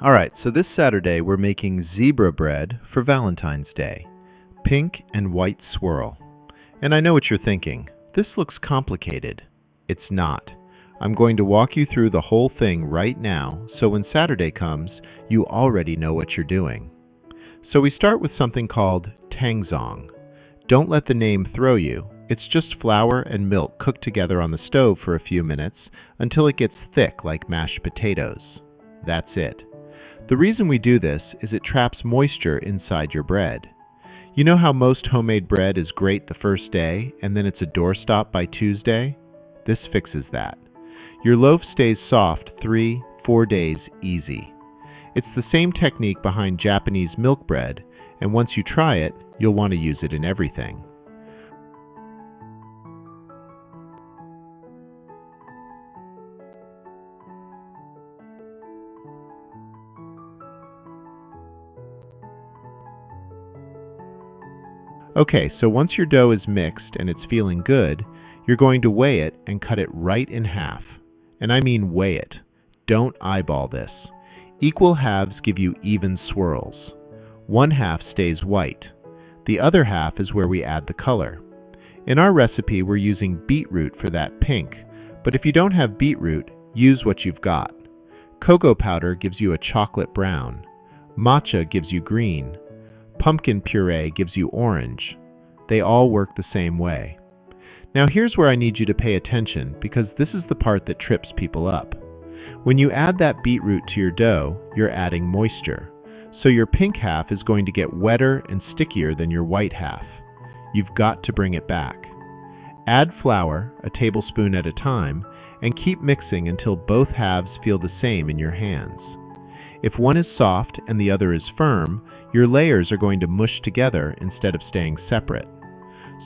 Alright, so this Saturday we're making zebra bread for Valentine's Day. Pink and white swirl. And I know what you're thinking. This looks complicated. It's not. I'm going to walk you through the whole thing right now, so when Saturday comes, you already know what you're doing. So we start with something called Tangzhong. Don't let the name throw you. It's just flour and milk cooked together on the stove for a few minutes until it gets thick like mashed potatoes. That's it. The reason we do this is it traps moisture inside your bread. You know how most homemade bread is great the first day and then it's a doorstop by Tuesday? This fixes that. Your loaf stays soft 3-4 days easy. It's the same technique behind Japanese milk bread, and once you try it, you'll want to use it in everything. Okay, so once your dough is mixed and it's feeling good, you're going to weigh it and cut it right in half. And I mean weigh it. Don't eyeball this. Equal halves give you even swirls. One half stays white. The other half is where we add the color. In our recipe, we're using beetroot for that pink, but if you don't have beetroot, use what you've got. Cocoa powder gives you a chocolate brown. Matcha gives you green. Pumpkin puree gives you orange. They all work the same way. Now here's where I need you to pay attention because this is the part that trips people up. When you add that beetroot to your dough, you're adding moisture. So your pink half is going to get wetter and stickier than your white half. You've got to bring it back. Add flour, a tablespoon at a time, and keep mixing until both halves feel the same in your hands. If one is soft and the other is firm, your layers are going to mush together instead of staying separate.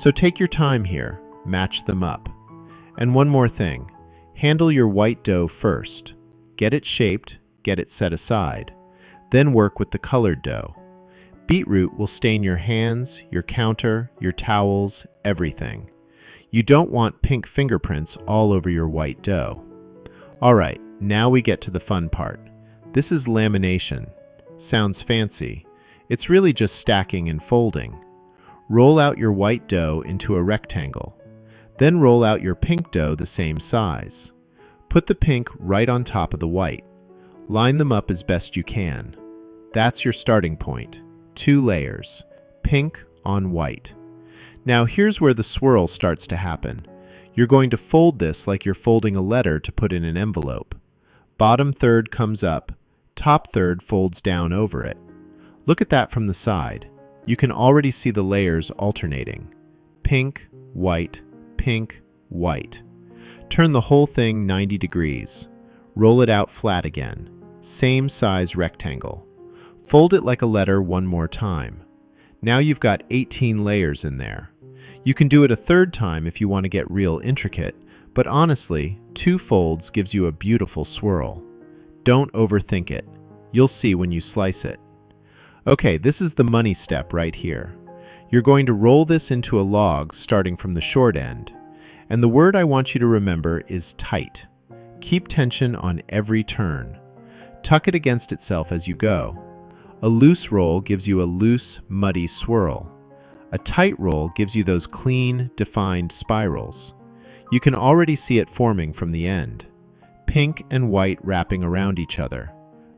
So take your time here, match them up. And one more thing, handle your white dough first. Get it shaped, get it set aside. Then work with the colored dough. Beetroot will stain your hands, your counter, your towels, everything. You don't want pink fingerprints all over your white dough. Alright, now we get to the fun part. This is lamination. Sounds fancy. It's really just stacking and folding. Roll out your white dough into a rectangle. Then roll out your pink dough the same size. Put the pink right on top of the white. Line them up as best you can. That's your starting point. 2 layers. Pink on white. Now here's where the swirl starts to happen. You're going to fold this like you're folding a letter to put in an envelope. Bottom third comes up. Top third folds down over it. Look at that from the side. You can already see the layers alternating. Pink, white, pink, white. Turn the whole thing 90 degrees. Roll it out flat again. Same size rectangle. Fold it like a letter one more time. Now you've got 18 layers in there. You can do it a third time if you want to get real intricate, but honestly, 2 folds gives you a beautiful swirl. Don't overthink it. You'll see when you slice it. Okay, this is the money step right here. You're going to roll this into a log starting from the short end. And the word I want you to remember is tight. Keep tension on every turn. Tuck it against itself as you go. A loose roll gives you a loose, muddy swirl. A tight roll gives you those clean, defined spirals. You can already see it forming from the end. Pink and white wrapping around each other.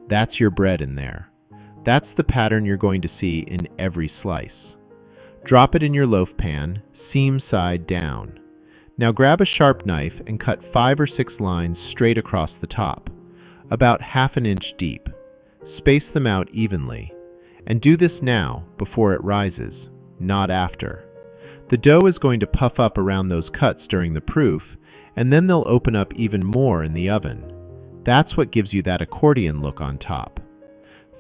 That's your bread in there. That's the pattern you're going to see in every slice. Drop it in your loaf pan, seam side down. Now grab a sharp knife and cut 5 or 6 lines straight across the top, about ½ an inch deep. Space them out evenly. And do this now, before it rises, not after. The dough is going to puff up around those cuts during the proof, and then they'll open up even more in the oven. That's what gives you that accordion look on top.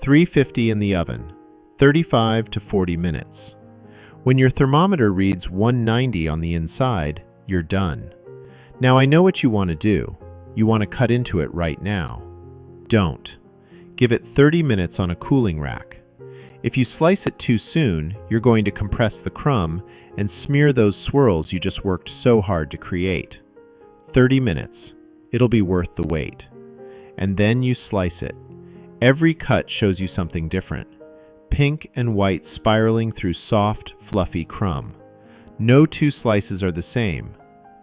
350 in the oven, 35 to 40 minutes. When your thermometer reads 190 on the inside, you're done. Now I know what you want to do. You want to cut into it right now. Don't. Give it 30 minutes on a cooling rack. If you slice it too soon, you're going to compress the crumb and smear those swirls you just worked so hard to create. 30 minutes. It'll be worth the wait. And then you slice it. Every cut shows you something different. Pink and white spiraling through soft, fluffy crumb. No two slices are the same.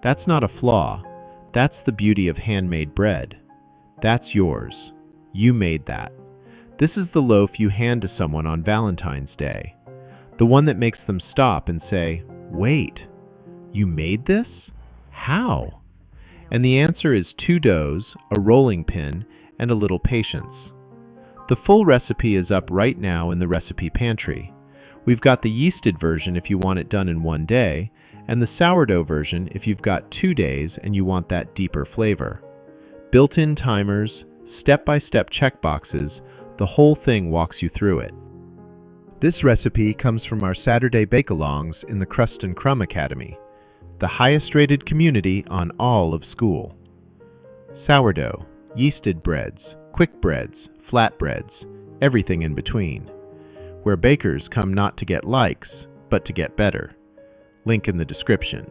That's not a flaw. That's the beauty of handmade bread. That's yours. You made that. This is the loaf you hand to someone on Valentine's Day. The one that makes them stop and say, "Wait, you made this? How?" And the answer is 2 doughs, a rolling pin, and a little patience. The full recipe is up right now in the recipe pantry. We've got the yeasted version if you want it done in 1 day, and the sourdough version if you've got 2 days and you want that deeper flavor. Built-in timers, step-by-step checkboxes, the whole thing walks you through it. This recipe comes from our Saturday bake-alongs in the Crust Crumb Academy, the highest-rated community on all of Skool. Sourdough, yeasted breads, quick breads, flatbreads, everything in between. Where bakers come not to get likes, but to get better. Link in the description.